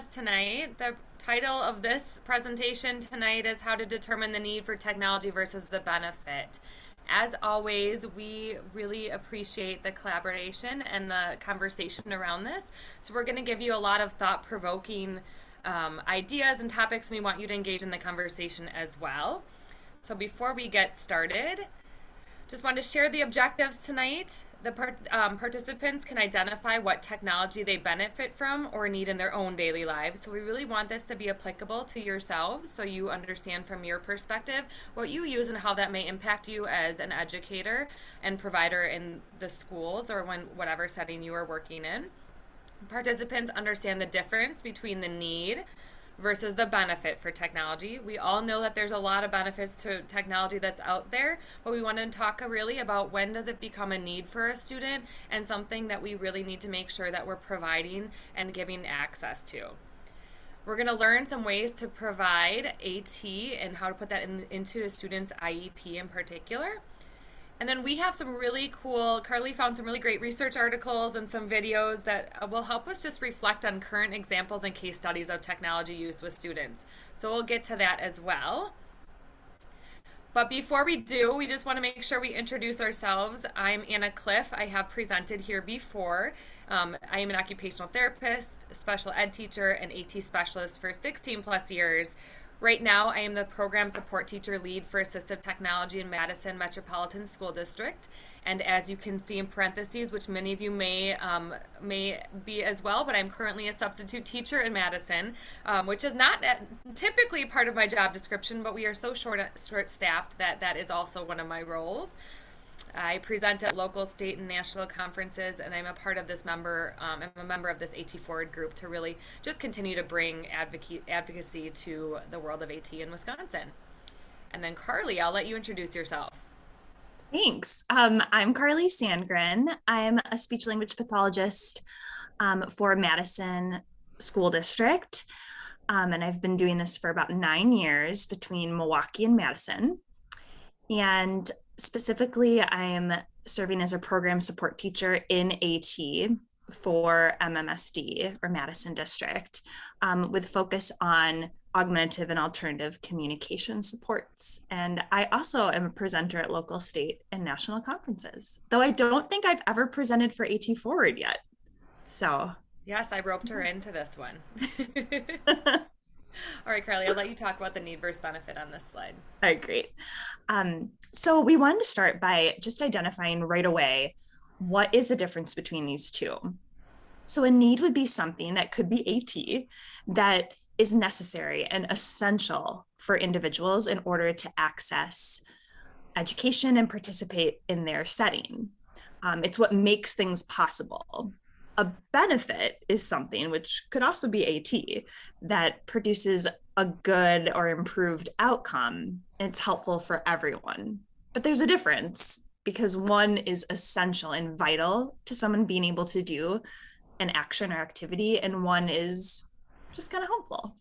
us tonight. The title of this presentation tonight is How to Determine the Need for Technology versus the Benefit. As always, we really appreciate the collaboration and the conversation around this. So we're going to give you a lot of thought-provoking ideas and topics, and we want you to engage in the conversation as well. So before we get started, just wanted to share the objectives tonight. The participants can identify what technology they benefit from or need in their own daily lives. So we really want this to be applicable to yourselves so you understand from your perspective what you use and how that may impact you as an educator and provider in the schools or whatever setting you are working in. Participants understand the difference between the need versus the benefit for technology. We all know that there's a lot of benefits to technology that's out there, but we want to talk really about when does it become a need for a student and something that we really need to make sure that we're providing and giving access to. We're going to learn some ways to provide AT and how to put that into a student's IEP in particular. And then we have some really cool, Carly found some really great research articles and some videos that will help us just reflect on current examples and case studies of technology use with students. So we'll get to that as well. But before we do, we just want to make sure we introduce ourselves. I'm Anna Cliff. I have presented here before. I am an occupational therapist, special ed teacher, and AT specialist for 16 plus years. Right now, I am the program support teacher lead for assistive technology in Madison Metropolitan School District. And as you can see in parentheses, which many of you may be as well, but I'm currently a substitute teacher in Madison, which is not typically part of my job description, but we are so short-staffed that that is also one of my roles. I present at local, state, and national conferences, and I'm a part of this I'm a member of this AT Forward group to really just continue to bring advocacy to the world of AT in Wisconsin. And then Carly, I'll let you introduce yourself. Thanks. I'm Carly Sandgren. I'm a speech language pathologist for Madison School District. And I've been doing this for about 9 years between Milwaukee and Madison. And specifically, I'm serving as a program support teacher in AT for MMSD or Madison District with focus on augmentative and alternative communication supports. And I also am a presenter at local, state, and national conferences, though I don't think I've ever presented for AT Forward yet. So. Yes, I roped her into this one. All right, Carly, I'll let you talk about the need versus benefit on this slide. All right, great. So we wanted to start by just identifying right away, what is the difference between these two? So a need would be something that could be AT that is necessary and essential for individuals in order to access education and participate in their setting. It's what makes things possible. A benefit is something, which could also be AT, that produces a good or improved outcome. It's helpful for everyone. But there's a difference because one is essential and vital to someone being able to do an action or activity, and one is just kind of helpful.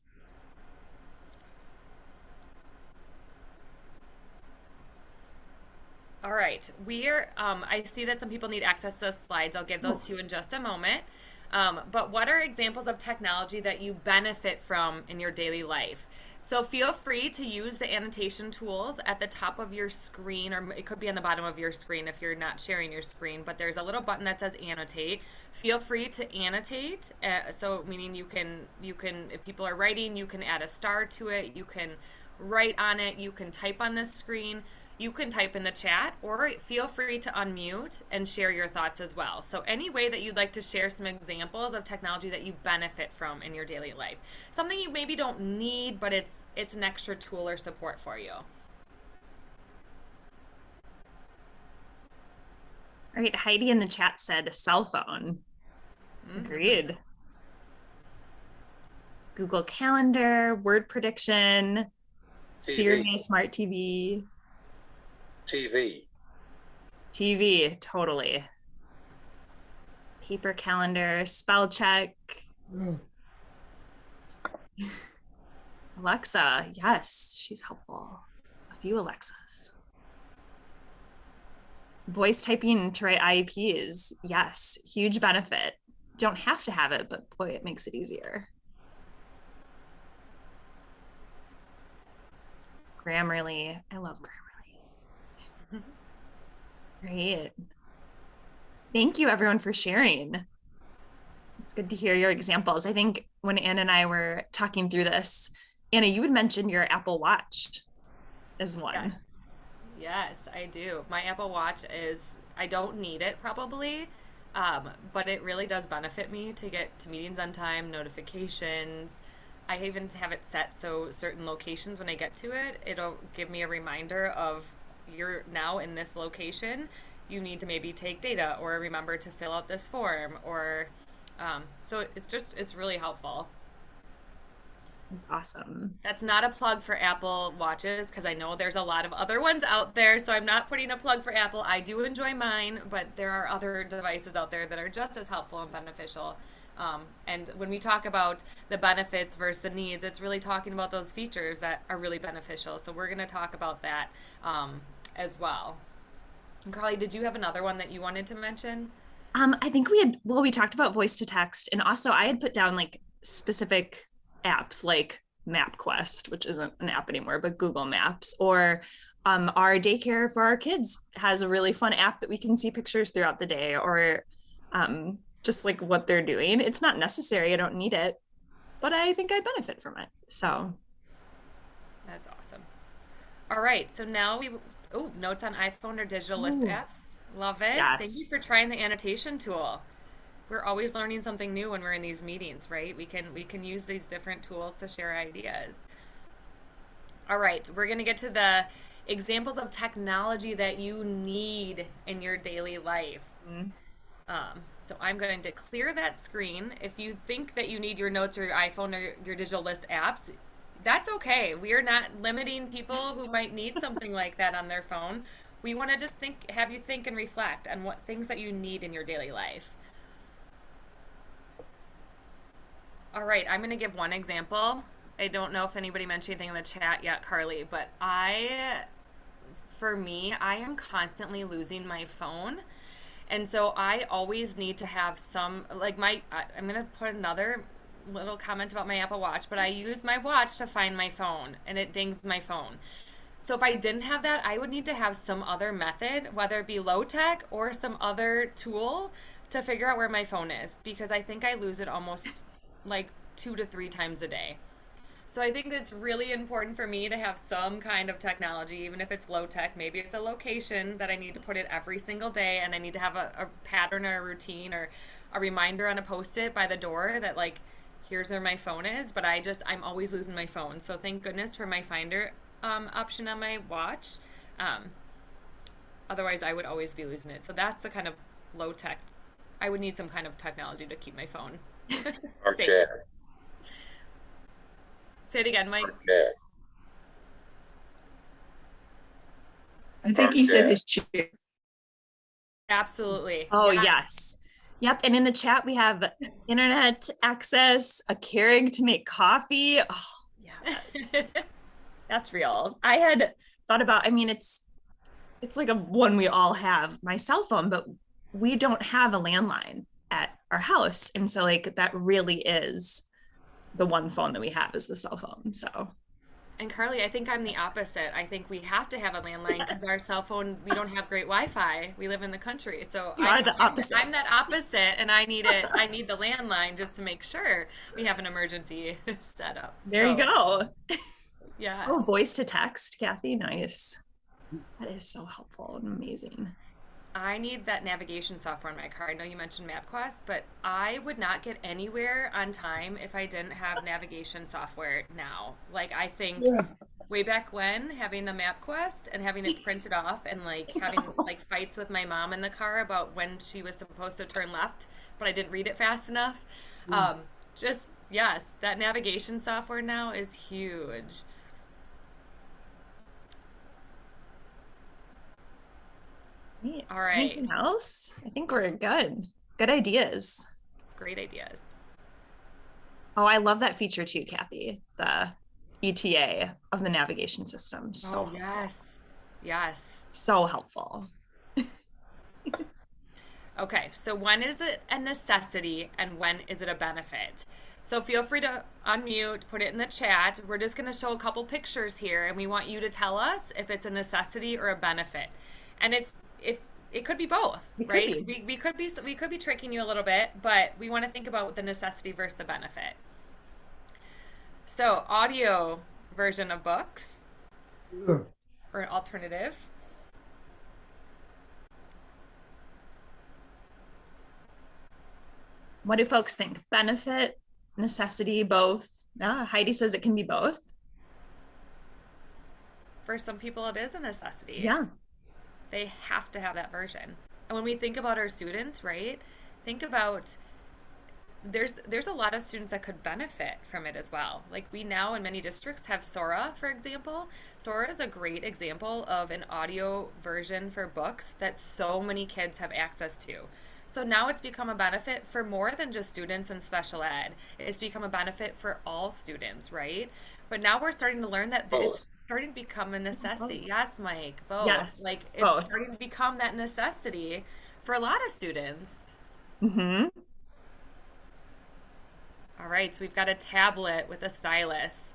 All right, I see that some people need access to the slides. I'll give those to you in just a moment. But what are examples of technology that you benefit from in your daily life? So feel free to use the annotation tools at the top of your screen, or it could be on the bottom of your screen if you're not sharing your screen, but there's a little button that says annotate. Feel free to annotate, so meaning you can, if people are writing, you can add a star to it, you can write on it, you can type on this screen. You can type in the chat or feel free to unmute and share your thoughts as well. So any way that you'd like to share some examples of technology that you benefit from in your daily life. Something you maybe don't need, but it's an extra tool or support for you. All right, Heidi in the chat said a cell phone. Agreed. Google Calendar, word prediction, Siri Smart TV. TV, totally. Paper calendar, spell check. Alexa, yes, she's helpful. A few Alexas. Voice typing to write IEPs, yes, huge benefit. Don't have to have it, but boy, it makes it easier. Grammarly. I love Grammarly. Great. Thank you, everyone, for sharing. It's good to hear your examples. I think when Anna and I were talking through this, Anna, you had mentioned your Apple Watch as Yes. one. Yes, I do. My Apple Watch is, I don't need it probably, but it really does benefit me to get to meetings on time, notifications. I even have it set so certain locations when I get to it, it'll give me a reminder of you're now in this location. You need to maybe take data or remember to fill out this form or so it's really helpful. It's awesome. That's not a plug for Apple Watches because I know there's a lot of other ones out there. So I'm not putting a plug for Apple. I do enjoy mine, but there are other devices out there that are just as helpful and beneficial. And when we talk about the benefits versus the needs, it's really talking about those features that are really beneficial. So we're going to talk about that as well. And Carly, did you have another one that you wanted to mention? I think we talked about voice to text, and also I had put down like specific apps like MapQuest, which isn't an app anymore, but Google Maps, or our daycare for our kids has a really fun app that we can see pictures throughout the day, or just like what they're doing. It's not necessary, I don't need it, but I think I benefit from it. So, That's awesome. All right, so now notes on iPhone or digital list ooh, apps. Love it. Thank you yes. for trying the annotation tool. We're always learning something new when we're in these meetings, right? We can use these different tools to share ideas. All right, we're going to get to the examples of technology that you need in your daily life. Mm. So I'm going to clear that screen. If you think that you need your notes or your iPhone or your digital list apps, that's okay. We are not limiting people who might need something like that on their phone. We want to just have you think and reflect on what things that you need in your daily life. All right, I'm going to give one example. I don't know if anybody mentioned anything in the chat yet, Carly, but for me, I am constantly losing my phone. And so I always need to have I'm going to put another little comment about my Apple Watch, but I use my watch to find my phone and it dings my phone. So if I didn't have that, I would need to have some other method, whether it be low tech or some other tool to figure out where my phone is because I think I lose it almost like 2 to 3 times a day. So I think it's really important for me to have some kind of technology, even if it's low tech. Maybe it's a location that I need to put it every single day, and I need to have a pattern or a routine or a reminder on a post-it by the door that like, here's where my phone is. But I'm always losing my phone. So thank goodness for my Finder option on my watch. Um, Otherwise, I would always be losing it. So that's the kind of low tech. I would need some kind of technology to keep my phone Our safe. chair. Say it again, Mike. Our chair. I think Our he said chair. his chair. Absolutely. Oh, Yes. yes. Yep. And in the chat, we have internet access, a Keurig to make coffee. Oh, yeah, that's real. I had thought about, I mean, it's like a one we all have, my cell phone, but we don't have a landline at our house. And so like that really is the one phone that we have is the cell phone. So And Carly, I think I'm the opposite. I think we have to have a landline because our yes, cell phone, we don't have great Wi-Fi. We live in the country. So you are the opposite. I'm that opposite and I need it. I need the landline just to make sure we have an emergency set up. There you go. Yeah. Oh, voice to text, Kathy. Nice. That is so helpful and amazing. I need that navigation software in my car. I know you mentioned MapQuest, but I would not get anywhere on time if I didn't have navigation software now. Like I think way back when having the MapQuest and having it printed off and like having like fights with my mom in the car about when she was supposed to turn left, but I didn't read it fast enough. Just yes, that navigation software now is huge. All right. Anything else? I think we're good. Good ideas. Great ideas. Oh, I love that feature too, Kathy. The ETA of the navigation system. Oh, yes. Yes. So helpful. Okay, so when is it a necessity and when is it a benefit? So feel free to unmute, put it in the chat. We're just going to show a couple pictures here, and we want you to tell us if it's a necessity or a benefit. And if it could be both, It could right? be. We could be tricking you a little bit, but we want to think about the necessity versus the benefit. So audio version of books Ugh. or an alternative. What do folks think? Benefit, necessity, both? Heidi says it can be both. For some people, it is a necessity. Yeah. They have to have that version. And when we think about our students, right? Think about there's a lot of students that could benefit from it as well. Like we now in many districts have Sora, for example. Sora is a great example of an audio version for books that so many kids have access to. So now it's become a benefit for more than just students in special ed. It's become a benefit for all students, right? But now we're starting to learn that it's starting to become a necessity. Yes, Mike, both. Yes, Like it's both. starting to become that necessity for a lot of students. Mm-hmm. All right, so we've got a tablet with a stylus.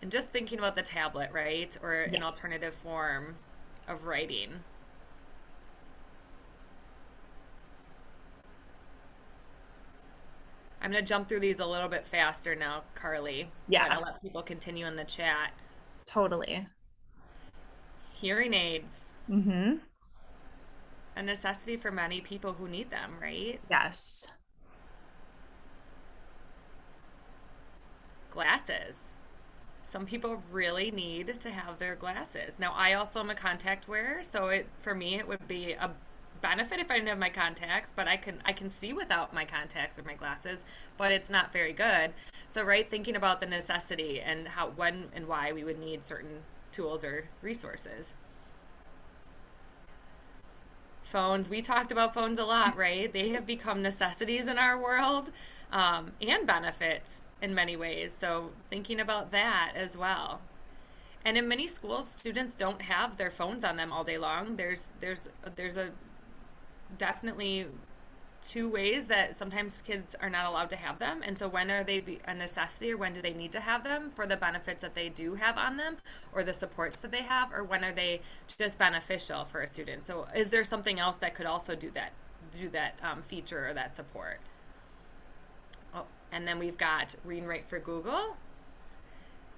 And just thinking about the tablet, right? Or an Yes. alternative form of writing. I'm going to jump through these a little bit faster now, Carly. Yeah. But I'll let people continue in the chat. Totally. Hearing aids, Mm-hmm. a necessity for many people who need them, right? Yes. Glasses. Some people really need to have their glasses. Now, I also am a contact wearer, so for me it would be a benefit if I didn't have my contacts, but I can see without my contacts or my glasses, but it's not very good. So, right, thinking about the necessity and how, when, and why we would need certain tools or resources. Phones, we talked about phones a lot, right? They have become necessities in our world, and benefits in many ways. So thinking about that as well. And in many schools, students don't have their phones on them all day long. There's a definitely two ways that sometimes kids are not allowed to have them. And so when are they a necessity, or when do they need to have them for the benefits that they do have on them or the supports that they have, or when are they just beneficial for a student? So is there something else that could also do that feature or that support? Oh, and then we've got Read and Write for Google.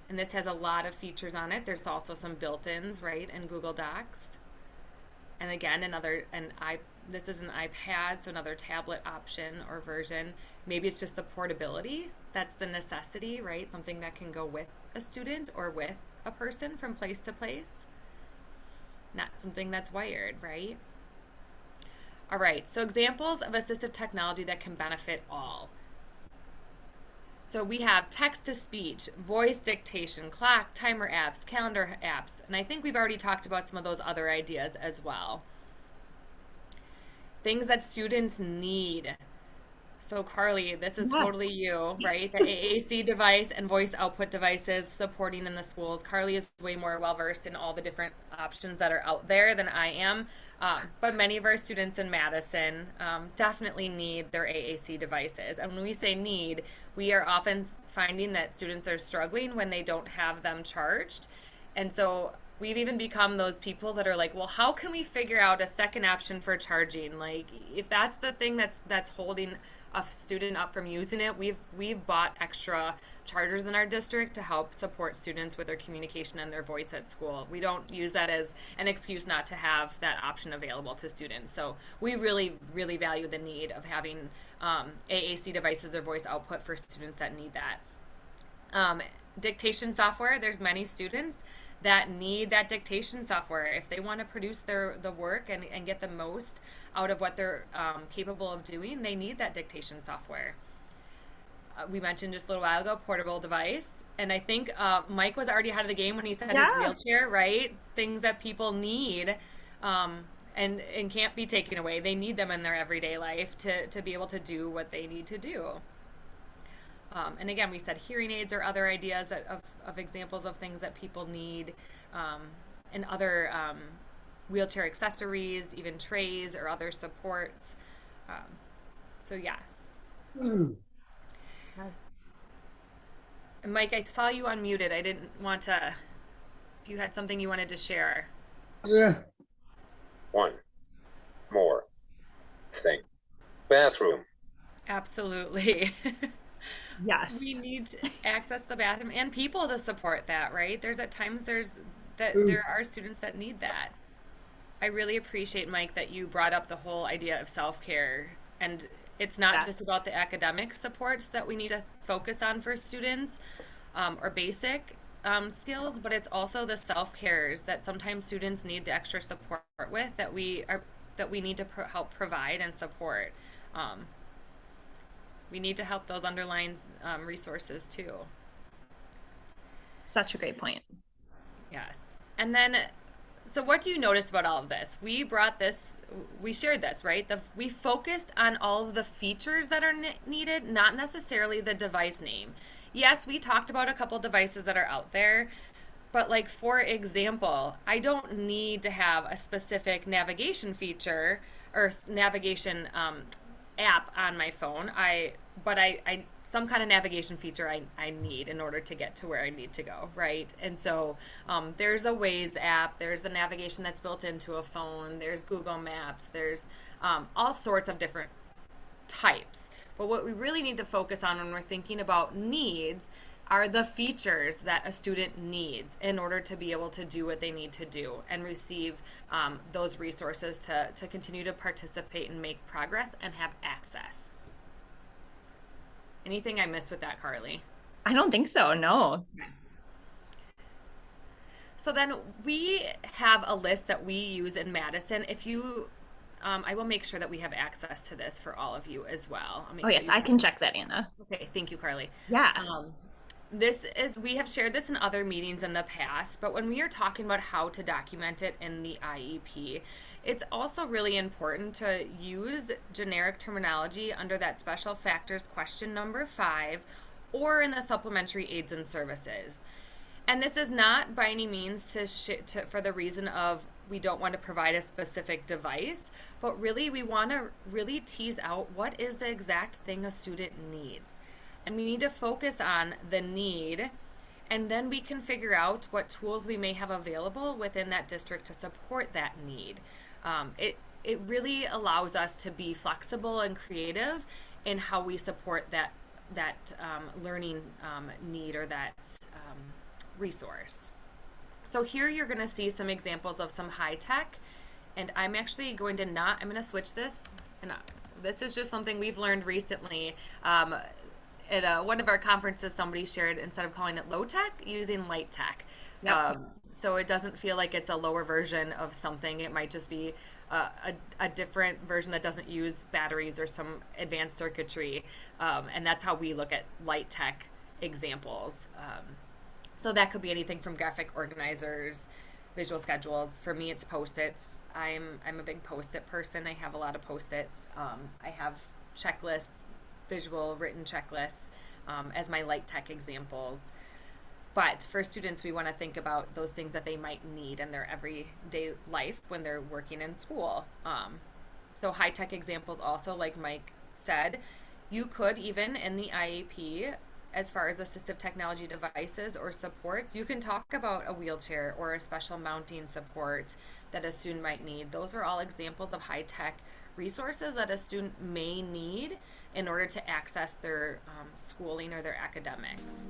And this has a lot of features on it. There's also some built-ins, right, in Google Docs. And again, this is an iPad, so another tablet option or version. Maybe it's just the portability. That's the necessity, right? Something that can go with a student or with a person from place to place. Not something that's wired, right? All right, so examples of assistive technology that can benefit all. So we have text-to-speech, voice dictation, clock, timer apps, calendar apps, and I think we've already talked about some of those other ideas as well. Things that students need. So Carly, this is totally you, right? The AAC device and voice output devices supporting in the schools. Carly is way more well-versed in all the different options that are out there than I am. But many of our students in Madison definitely need their AAC devices. And when we say need, we are often finding that students are struggling when they don't have them charged. And so we've even become those people that are like, well, how can we figure out a second option for charging? Like, if that's the thing that's holding a student up from using it, we've bought extra chargers in our district to help support students with their communication and their voice at school. We don't use that as an excuse not to have that option available to students. So we really, really value the need of having AAC devices or voice output for students that need that. Dictation software, there's many students that need that dictation software if they want to produce the work and get the most out of what they're capable of doing. They need that dictation software. We mentioned just a little while ago, portable device, and I think Mike was already ahead of the game when he said his wheelchair, right? Things that people need and can't be taken away. They need them in their everyday life to be able to do what they need to do. And again, we said hearing aids or other ideas of examples of things that people need, and other wheelchair accessories, even trays or other supports. So yes. Ooh. Yes. And Mike, I saw you unmuted. I didn't want to, if you had something you wanted to share. Yeah. One more thing. Bathroom. Absolutely. We Yes. need access to the bathroom and people to support that, right? There's at times Ooh. there are students that need that. I really appreciate, Mike, that you brought up the whole idea of self-care. And it's not just Yes. about the academic supports that we need to focus on for students, or basic skills, but it's also the self-cares that sometimes students need the extra support with that we need to help provide and support. Um, we need to help those underlying resources too. Such a great point. Yes. And then, so what do you notice about all of this? We shared this, right? We focused on all of the features that are needed, not necessarily the device name. Yes, we talked about a couple devices that are out there, but like for example, I don't need to have a specific navigation feature or navigation app on my phone. I some kind of navigation feature I need in order to get to where I need to go, right? And so there's a Waze app, there's the navigation that's built into a phone, there's Google Maps, there's all sorts of different types. But what we really need to focus on when we're thinking about needs are the features that a student needs in order to be able to do what they need to do and receive those resources to continue to participate and make progress and have access. Anything I missed with that, Carly? I don't think so. No. So then we have a list that we use in Madison. If you, I will make sure that we have access to this for all of you as well. Oh, yes, I can check that, Anna. Okay, thank you, Carly. Yeah. We have shared this in other meetings in the past, but when we are talking about how to document it in the IEP, it's also really important to use generic terminology under that special factors question number 5 or in the supplementary aids and services. And this is not by any means for the reason of we don't want to provide a specific device, but really we want to really tease out what is the exact thing a student needs. And we need to focus on the need, and then we can figure out what tools we may have available within that district to support that need. It really allows us to be flexible and creative in how we support that learning need or that resource. So here you're going to see some examples of some high tech, and I'm actually going to I'm going to switch this, and this is just something we've learned recently. At one of our conferences, somebody shared instead of calling it low tech, using light tech. Yep. So it doesn't feel like it's a lower version of something. It might just be a different version that doesn't use batteries or some advanced circuitry. And that's how we look at light tech examples. So that could be anything from graphic organizers, visual schedules. For me, it's Post-its. I'm a big Post-it person. I have a lot of Post-its. I have checklists, visual written checklists as my light tech examples. But for students, we want to think about those things that they might need in their everyday life when they're working in school. So high tech examples also, like Mike said, you could even in the IEP, as far as assistive technology devices or supports, you can talk about a wheelchair or a special mounting support that a student might need. Those are all examples of high tech resources that a student may need in order to access their schooling or their academics.